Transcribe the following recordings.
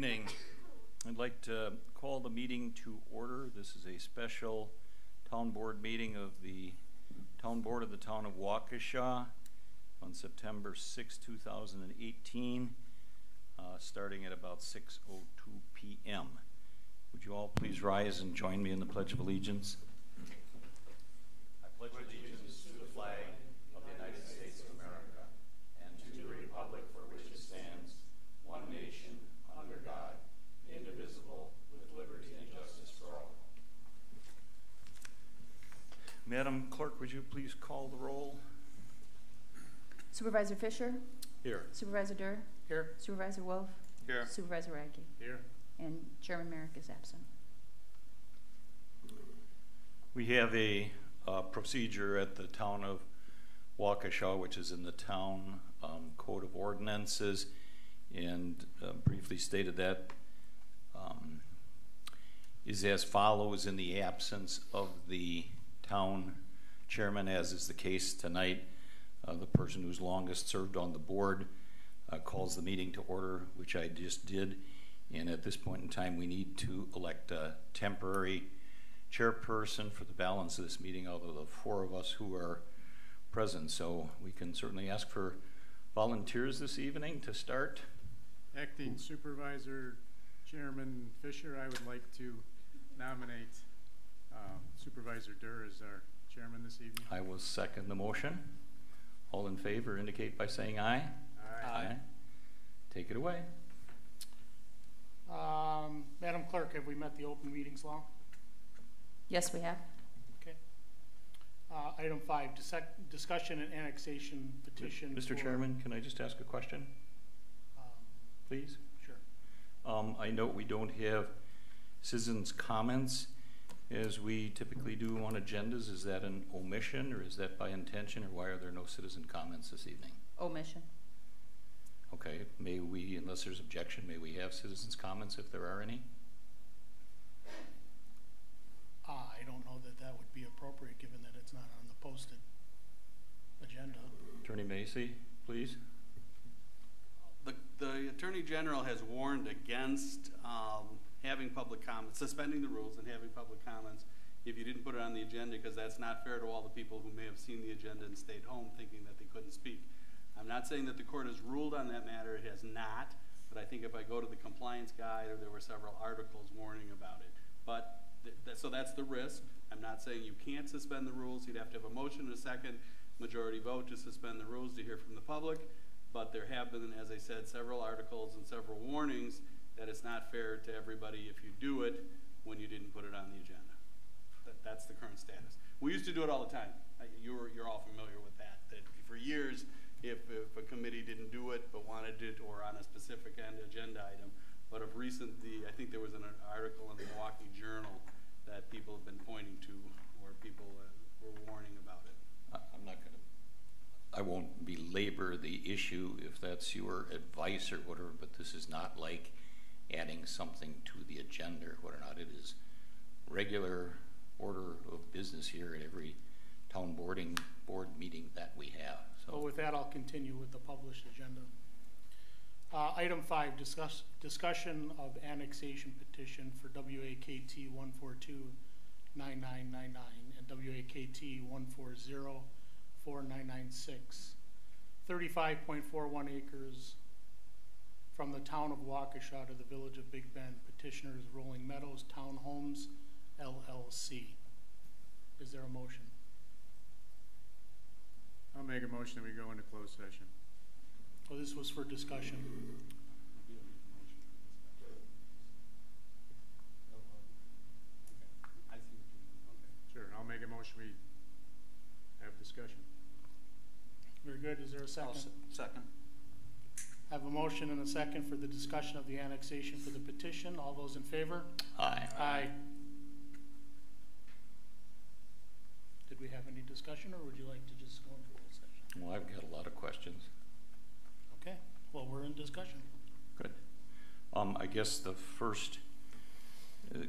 evening. I'd like to call the meeting to order. This is a special town board meeting of the town board of the town of Waukesha on September 6, 2018, starting at about 6:02 p.m. Would you all please rise and join me in the Pledge of Allegiance? I pledge allegiance to the flag of the United States of America and to the republic for which it stands, one nation, under God, indivisible, with liberty and justice for all. Madam Clerk, would you please call the roll? Supervisor Fisher? Here. Supervisor Durr? Here. Supervisor Wolf? Here. Supervisor Radke? Here. And Chairman Merrick is absent. We have a procedure at the town of Waukesha, which is in the town code of ordinances, and briefly stated that is as follows: in the absence of the town chairman, as is the case tonight, the person who's longest served on the board calls the meeting to order, which I just did. And at this point in time, we need to elect a temporary chairperson for the balance of this meeting, out of the four of us who are present. So we can certainly ask for volunteers this evening to start. Acting Supervisor Chairman Fisher, I would like to nominate Supervisor Durr as our chairman this evening. I will second the motion. All in favor indicate by saying aye. Aye. Aye. Take it away. Madam Clerk, have we met the open meetings law? Yes, we have. Okay. Item 5, discussion and annexation petition. Mr. Chairman, can I just ask a question? Please? Sure. I note we don't have citizens' comments as we typically do on agendas. Is that an omission, or is that by intention, or why are there no citizen comments this evening? Omission. Okay, may we, unless there's objection, may we have citizens' comments if there are any? I don't know that that would be appropriate, given that it's not on the posted agenda. Attorney Macy, please. The Attorney General has warned against having public comments, suspending the rules and having public comments if you didn't put it on the agenda, because that's not fair to all the people who may have seen the agenda and stayed home thinking that they couldn't speak. I'm not saying that the court has ruled on that matter. It has not. But I think if I go to the compliance guide, or there were several articles warning about it. But so that's the risk. I'm not saying you can't suspend the rules. You'd have to have a motion and a second majority vote to suspend the rules to hear from the public. But there have been, as I said, several articles and several warnings that it's not fair to everybody if you do it when you didn't put it on the agenda. That's the current status. We used to do it all the time. You're all familiar with that. That for years, if a committee didn't do it but wanted it, or on a specific agenda item. But of recent, I think there was an article in the Milwaukee Journal that people have been pointing to where people were warning about it. I won't belabor the issue if that's your advice or whatever, but this is not like adding something to the agenda or what or not. It is regular order of business here at every town board meeting that we have. So with that, I'll continue with the published agenda. Item 5, discussion of annexation petition for WAKT 1429999 and WAKT 1404996, 35.41 acres from the town of Waukesha to the village of Big Bend. Petitioners Rolling Meadows Townhomes LLC. Is there a motion? I'll make a motion that we go into closed session. Oh, this was for discussion. Sure, I'll make a motion we have discussion. Very good. Is there a second? Second. I have a motion and a second for the discussion of the annexation for the petition. All those in favor? aye. Aye. Did we have any discussion, or would you like to just go into closed session? Well, I've got a lot of questions. Okay. Well, we're in discussion. Good. I guess the first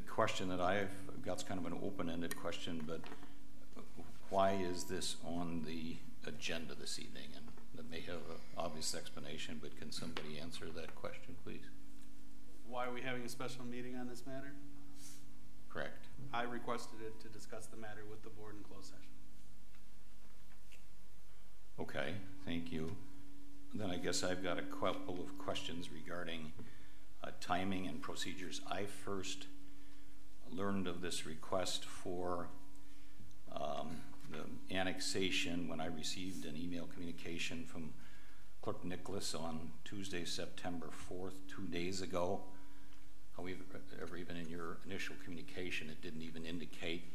question that I've got is kind of an open-ended question, but why is this on the agenda this evening? And that may have an obvious explanation, but can somebody answer that question, please? Why are we having a special meeting on this matter? Correct. I requested it to discuss the matter with the board in closed session. Okay, thank you. Then I guess I've got a couple of questions regarding timing and procedures. I first learned of this request for the annexation when I received an email communication from Clerk Nicholas on Tuesday, September 4th, 2 days ago. However, even in your initial communication, it didn't even indicate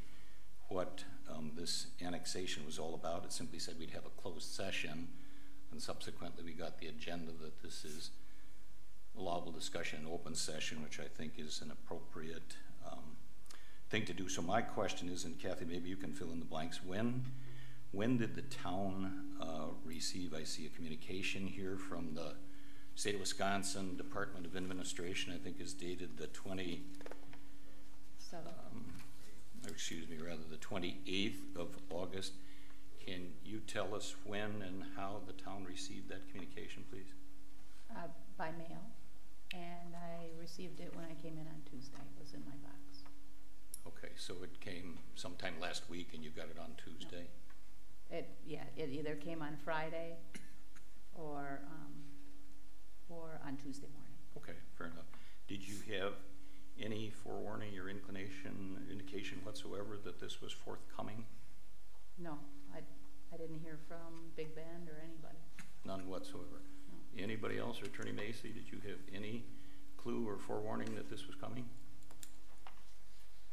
what this annexation was all about. It simply said we'd have a closed session, and subsequently we got the agenda that this is allowable discussion in open session, which I think is an appropriate thing to do. So my question is, and Kathy, maybe you can fill in the blanks, when did the town receive, I see a communication here from the State of Wisconsin Department of Administration, I think is dated the 28th of August. Can you tell us when and how the town received that communication, please? By mail, and I received it when I came in on Tuesday. It was in my box. Okay, so it came sometime last week and you got it on Tuesday? No. It either came on Friday or on Tuesday morning. Okay, fair enough. Did you have any forewarning or indication whatsoever that this was forthcoming? No, I didn't hear from Big Bend or anybody. None whatsoever. No. Anybody else, or Attorney Macy, did you have any clue or forewarning that this was coming?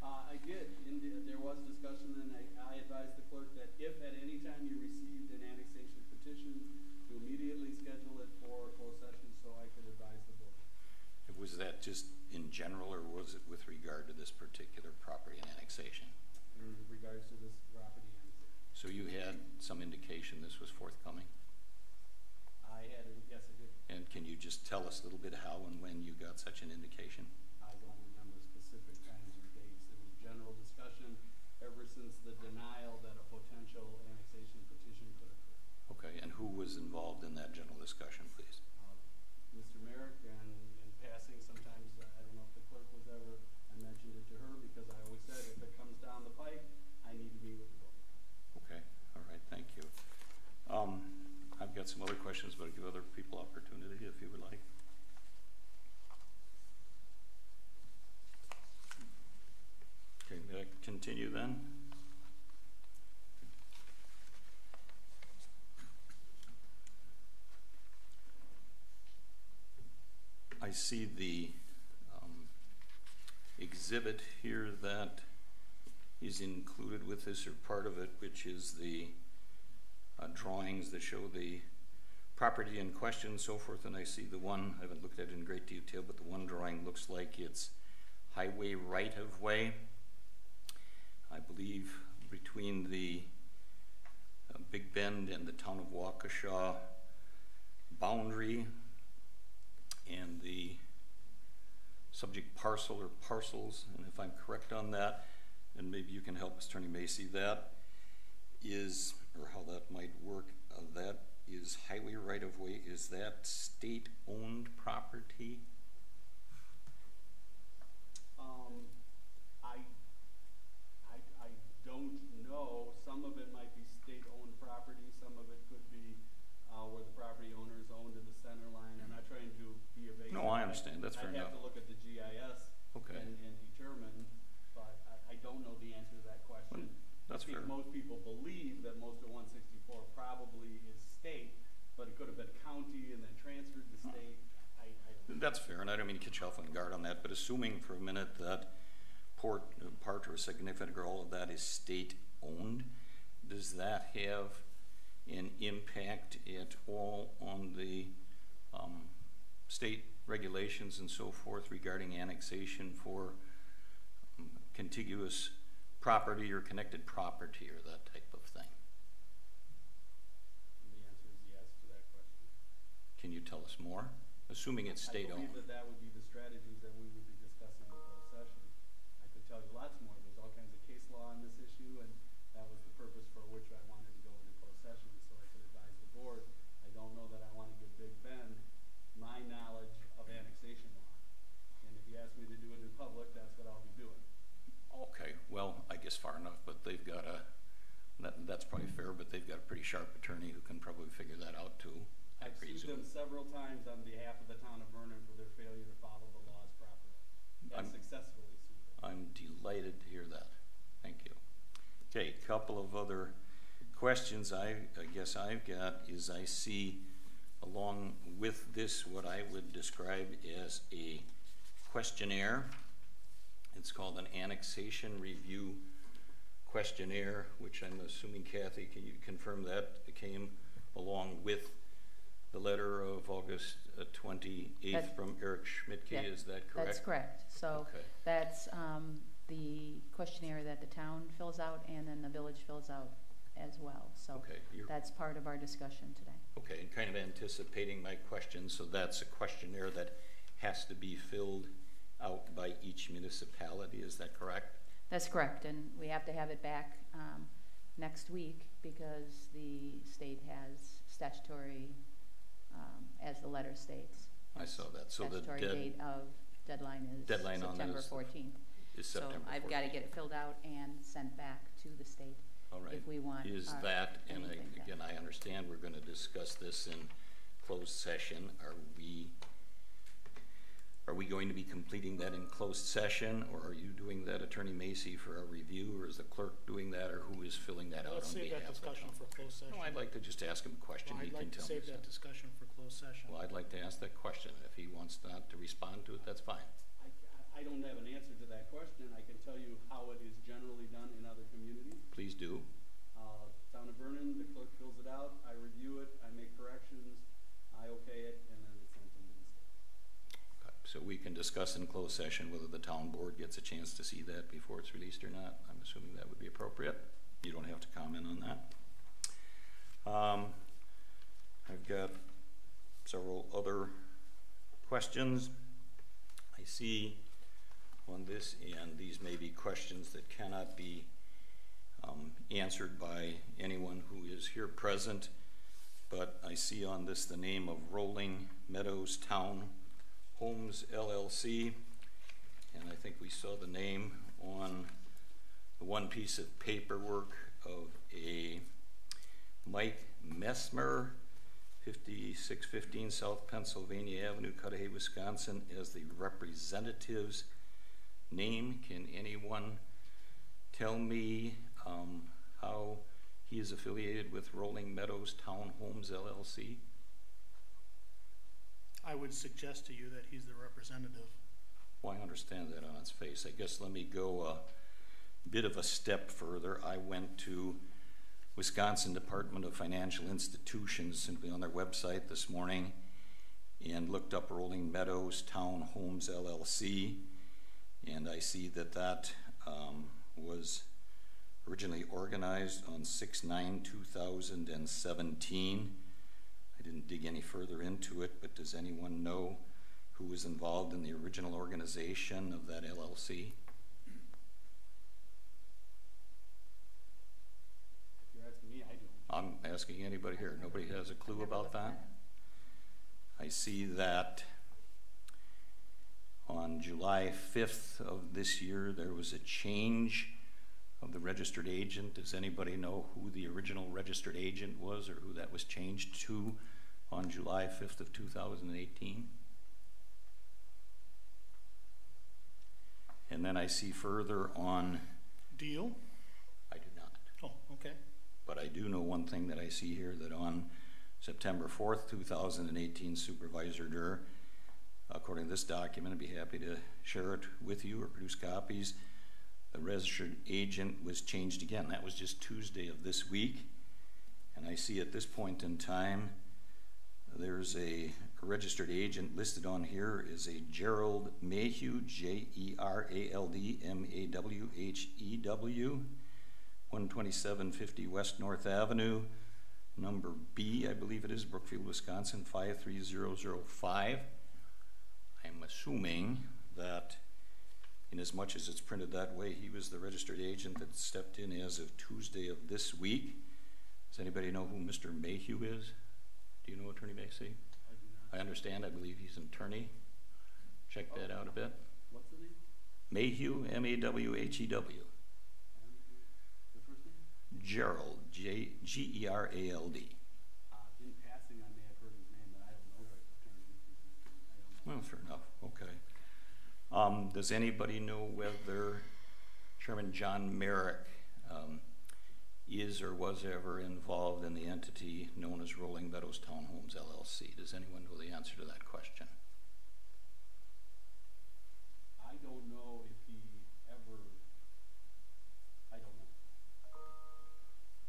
I did. There was discussion, and I advised the clerk that if at any time you received an annexation petition, to immediately schedule it for closed session so I could advise the board. Was that just in general, or was it with regard to this particular property and annexation? In regards to this property annexation. So you had some indication this was forthcoming? Yes, I did. And can you just tell us a little bit how and when you got such an indication? I don't remember specific times or dates. It was general discussion ever since the denial that a potential annexation petition could occur. Okay, and who was involved in that general discussion, please? Mr. Merrick, and in passing, sometimes, I don't know if the clerk was ever, I mentioned it to her because I always said if it comes down the pike, I need to meet with the board. Okay, all right, thank you. I've got some other questions, but I'll give other people opportunity if you would like. Okay, may I continue then? I see the exhibit here that is included with this, or part of it, which is the drawings that show the property in question and so forth. And I see the one, I haven't looked at it in great detail, but the one drawing looks like it's highway right-of-way. I believe between the Big Bend and the town of Waukesha boundary and the subject parcel or parcels, and if I'm correct on that, and maybe you can help us, Attorney Macy, that is, or how that might work, that is highway right-of-way. Is that state-owned property? I don't know. Some of it might be state-owned property. Some of it could be where the property owner is owned to the center line. I'm not trying to be evasive. No, I understand. That's fair enough. I'd have to look at the GIS and determine, but I don't know the answer to that question. Well, that's fair. Most people believe that most of 164 probably is state, but it could have been county and then transferred to state. That's fair, and I don't mean to catch you off on guard on that, but assuming for a minute that part or a significant or all of that is state-owned, does that have an impact at all on the state regulations and so forth regarding annexation for contiguous property or connected property or that type of thing? And the answer is yes to that question. Can you tell us more? Assuming it's state-owned. I believe that would be the strategies that we would be discussing in closed session. I could tell you lots more. There's all kinds of case law on this issue, and that was the purpose for which I wanted to go into closed session, so I could advise the board. I don't know that I want to give Big Bend my knowledge of annexation law. And if fair, but they've got a pretty sharp attorney who can probably figure that out too. I I've sued presume. them several times on behalf of the town of Vernon for their failure to follow the laws properly. I've successfully sued them. I'm delighted to hear that. Thank you. Okay, couple of other questions I guess I've got is I see along with this what I would describe as a questionnaire. It's called an annexation review questionnaire, which I'm assuming, Kathy, can you confirm that came along with the letter of August 28th from Eric Schmidtke, Yeah, is that correct? That's correct. So Okay. that's the questionnaire that the town fills out and then the village fills out as well. So Okay, that's part of our discussion today. okay, and kind of anticipating my question, so that's a questionnaire that has to be filled out by each municipality, is that correct? That's correct, and we have to have it back next week because the state has statutory, as the letter states. I saw that. So the Statutory deadline is deadline on September this 14th. is September 14th. So I've got to get it filled out and sent back to the state All right. if we want. Is that, and anything done. again, I understand we're going to discuss this in closed session. Are we going to be completing that in closed session, or are you doing that, Attorney Macy, for a review, or is the clerk doing that, or who is filling that out Let's on save behalf that of the discussion town? for closed session. No, I'd like to just ask him a question. Well, He I'd can like to tell me save that something. discussion for closed session. Well, I'd like to ask that question. If he wants not to respond to it, that's fine. I don't have an answer to that question. I can tell you how it is generally done in other communities. Please do. Town of Vernon, the clerk fills it out, I review it, I make corrections, I okay it, and then it's sent into the state. Okay, so we can discuss in closed session whether the town board gets a chance to see that before it's released or not. I'm assuming that would be appropriate. You don't have to comment on that. I've got several other questions. I see on this end, these may be questions that cannot be answered by anyone who is here present, but I see on this the name of Rolling Meadows Town Homes LLC, and I think we saw the name on the one piece of paperwork of a Mike Messmer, 5615 South Pennsylvania Avenue, Cudahy, Wisconsin, as the representative's name. Can anyone tell me how he is affiliated with Rolling Meadows Town Homes LLC? I would suggest to you that he's the representative. Well, I understand that on its face. I guess let me go a bit of a step further. I went to Wisconsin Department of Financial Institutions simply on their website this morning and looked up Rolling Meadows Town Homes LLC, and I see that that was originally organized on 6/9/2017. I didn't dig any further into it, but does anyone know who was involved in the original organization of that LLC? If you're asking me, I don't. I'm asking anybody here. Nobody has a clue about that? I see that on July 5th of this year, there was a change of the registered agent. Does anybody know who the original registered agent was or who that was changed to on July 5th of 2018? And then I see further on, Deal? I do not. Oh, okay. But I do know one thing that I see here, that on September 4th, 2018, Supervisor Durr, according to this document, I'd be happy to share it with you or produce copies, the registered agent was changed again. That was just Tuesday of this week. And I see at this point in time, there's a registered agent listed on here is a Gerald Mayhew, Geraldmawhew, 12750 West North Avenue, number B, I believe it is, Brookfield, Wisconsin, 53005. I'm assuming that in as much as it's printed that way, he was the registered agent that stepped in as of Tuesday of this week. Does anybody know who Mr. Mayhew is? Do you know Attorney Macy? I do not. I understand. I believe he's an attorney. Check that out a bit. What's the name? Mayhew, M-A-W-H-E-W. The first name? Gerald, Gerald. In passing, I may have heard his name, but I don't know the attorney. I don't know. Well, fair enough, okay. Does anybody know whether Chairman John Merrick is or was ever involved in the entity known as Rolling Meadows Townhomes LLC? Does anyone know the answer to that question? I don't know if he ever, I don't know.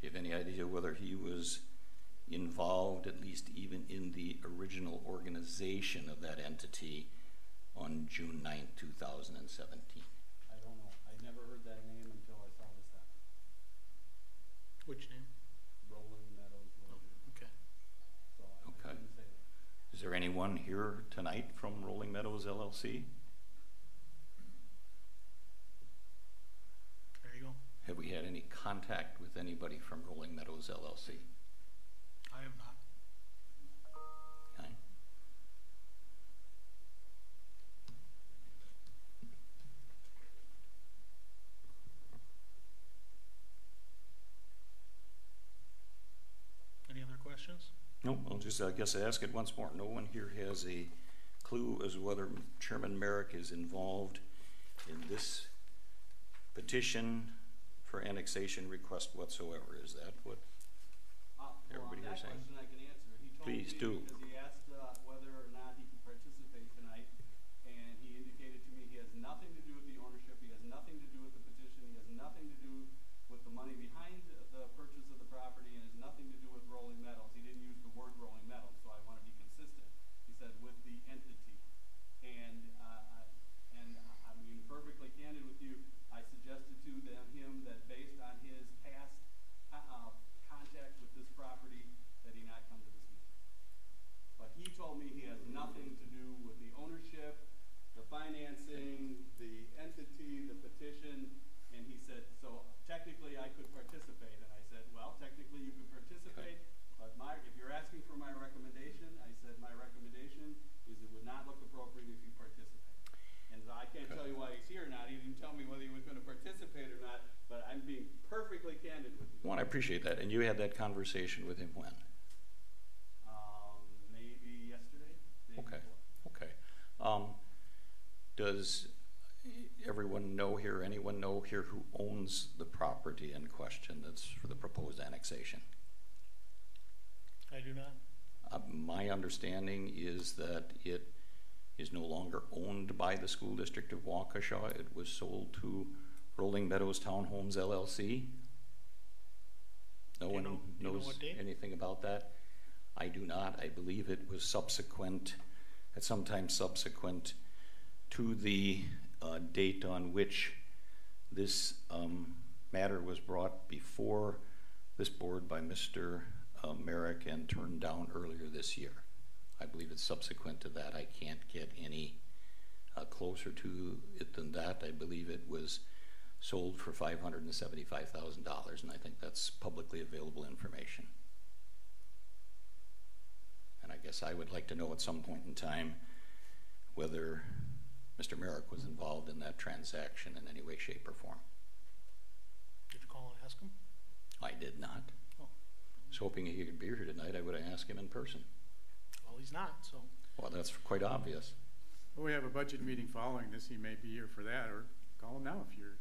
Do you have any idea whether he was involved, at least even in the original organization of that entity on June 9th, 2017? I don't know. I never heard that name until I saw this happen. Which name? Rolling Meadows Limited. Okay. So I Okay. couldn't say that. Is there anyone here tonight from Rolling Meadows LLC? There you go. Have we had any contact with anybody from Rolling Meadows LLC? I have not. Okay. Any other questions? No, I'll just, I guess, ask it once more. No one here has a clue as to whether Chairman Merrick is involved in this petition for annexation request whatsoever. Is that what everybody Well, here that saying? question I can answer. He told Please me do. because he asked whether or not he could participate tonight, and he indicated to me he has nothing to do with the ownership, he has nothing to do with the petition, he has nothing to do with the money behind the purchase of the property, and has nothing to do with Rolling Meadows. He didn't use the word Rolling Meadows, so I want to be consistent. He said with the entity, and I'm being perfectly candid with you. I suggested to him that based on his past contact with this property, that he not come to this meeting. But he told me he has nothing to do with the ownership, the financing, the entity, the petition, and he said, so technically I could participate. And I said, well, technically you could participate, but if you're asking for my recommendation, I said my recommendation is it would not look appropriate if you participate. And I can't tell you why he's here or not. He didn't tell me whether he was going to participate or not, but I'm being perfectly candid with you. Well, I appreciate that. And you had that conversation with him when? Maybe yesterday. Day Okay. before. Okay. Does everyone know here, anyone know here who owns the property in question that's for the proposed annexation? I do not. My understanding is that it is no longer owned by the school district of Waukesha. It was sold to Rolling Meadows Townhomes LLC. No one Do you know knows what date? anything about that. I do not. I believe it was subsequent, at some time subsequent to the date on which this matter was brought before this board by Mr. Merrick and turned down earlier this year. I believe it's subsequent to that. I can't get any closer to it than that. I believe it was sold for $575,000, and I think that's publicly available information. And I guess I would like to know at some point in time whether Mr. Merrick was involved in that transaction in any way, shape, or form. Did you call and ask him? I did not. Oh. I was hoping he could be here tonight. I would have asked him in person. Well, he's not, so. Well, that's quite obvious. Well, we have a budget meeting following this. He may be here for that, or call him now if you're.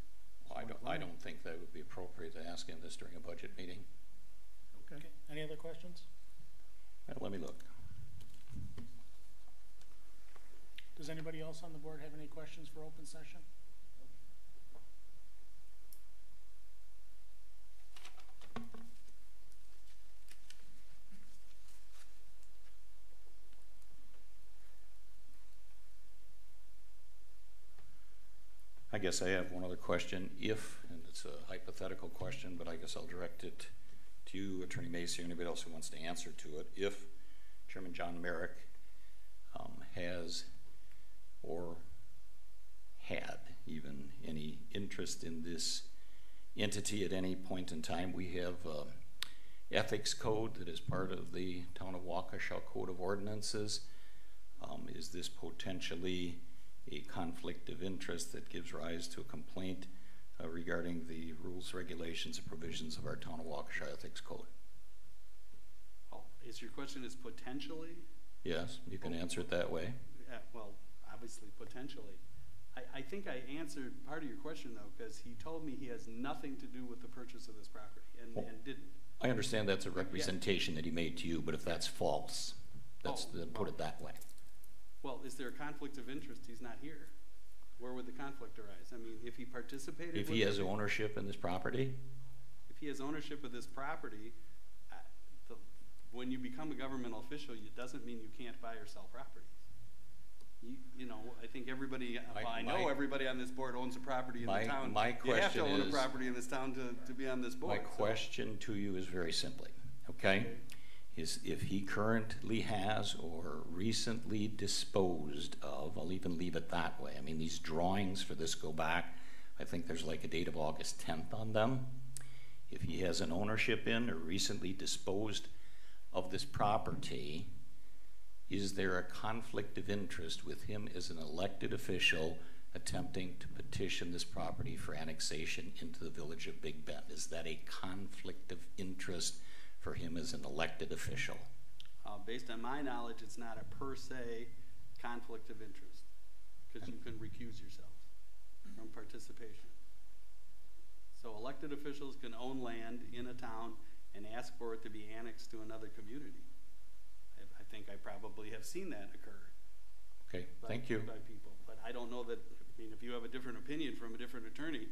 I don't think that would be appropriate to ask him this during a budget meeting. Okay. Okay. Any other questions? Well, let me look. Does anybody else on the board have any questions for open session? I guess I have one other question. If, and it's a hypothetical question, but I guess I'll direct it to you, Attorney Macy, or anybody else who wants to answer to it. If Chairman John Merrick has or had even any interest in this entity at any point in time, we have ethics code that is part of the Town of Waukesha Code of Ordinances. Is this potentially a conflict of interest that gives rise to a complaint regarding the rules, regulations, and provisions of our Town of Waukesha Ethics Code. Oh, is your question is potentially? Yes, you can answer it that way. Well, obviously, potentially. I think I answered part of your question, though, because he told me he has nothing to do with the purchase of this property, and didn't. I understand that's a representation that he made to you, but if that's false, put it that way. Well, is there a conflict of interest? He's not here. Where would the conflict arise? I mean, if he participated... If he has ownership in this property? If he has ownership of this property, when you become a governmental official, it doesn't mean you can't buy or sell properties. You know, I think everybody, I know everybody on this board owns a property in the town. You have to own a property in this town to be on this board. My question to you is very simply, okay? Is if he currently has or recently disposed of, I'll even leave it that way. I mean, these drawings for this go back, I think there's like a date of August 10th on them. If he has an ownership in or recently disposed of this property, is there a conflict of interest with him as an elected official attempting to petition this property for annexation into the village of Big Bend? Is that a conflict of interest for him as an elected official? Based on my knowledge, it's not a per se conflict of interest, because you can recuse yourself from participation. So elected officials can own land in a town and ask for it to be annexed to another community. I think I probably have seen that occur. Okay, thank you. By people, but I don't know that. I mean, if you have a different opinion from a different attorney,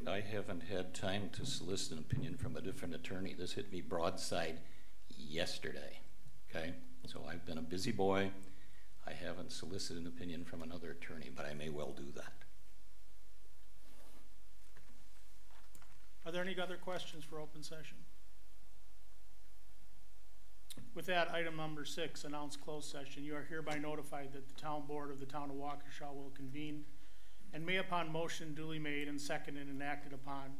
I haven't had time to solicit an opinion from a different attorney. This hit me broadside yesterday. Okay, so I've been a busy boy. I haven't solicited an opinion from another attorney, but I may well do that. Are there any other questions for open session? With that, item number 6, announce closed session. You are hereby notified that the town board of the town of Waukesha will convene and may, upon motion duly made and seconded and acted upon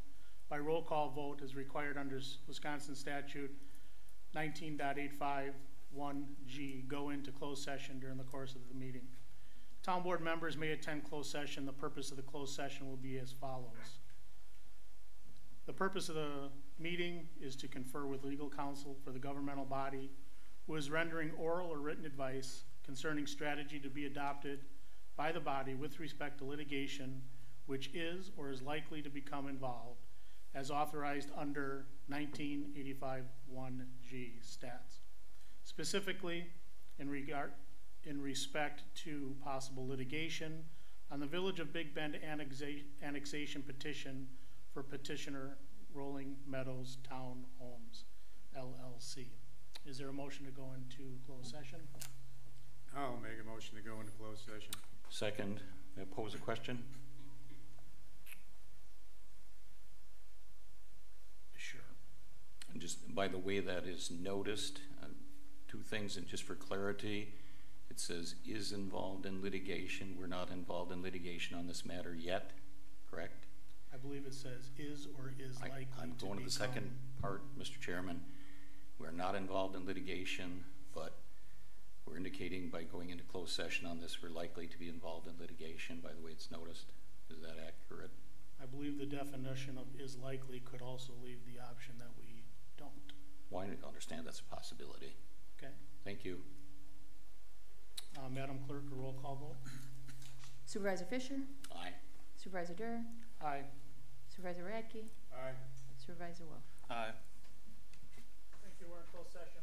by roll call vote as required under Wisconsin statute 19.851G, go into closed session during the course of the meeting. Town board members may attend closed session. The purpose of the closed session will be as follows. The purpose of the meeting is to confer with legal counsel for the governmental body who is rendering oral or written advice concerning strategy to be adopted by the body with respect to litigation which is or is likely to become involved as authorized under 1985-1G stats. Specifically, in respect to possible litigation on the Village of Big Bend annexation petition for petitioner Rolling Meadows Town Homes, LLC. Is there a motion to go into closed session? I'll make a motion to go into closed session. Second, may I pose a question? Sure. And just by the way that is noticed, two things, and just for clarity, it says is involved in litigation. We're not involved in litigation on this matter yet, correct? I believe it says is or is likely to I'm going to the second part, Mr. Chairman. We're not involved in litigation, but we're indicating by going into closed session on this, we're likely to be involved in litigation by the way it's noticed. Is that accurate? I believe the definition of is likely could also leave the option that we don't. Well, I understand that's a possibility. Okay. Thank you. Madam Clerk, a roll call vote. Supervisor Fisher? Aye. Supervisor Durr? Aye. Supervisor Radke? Aye. Supervisor Wolf? Aye. Thank you. We're in closed session.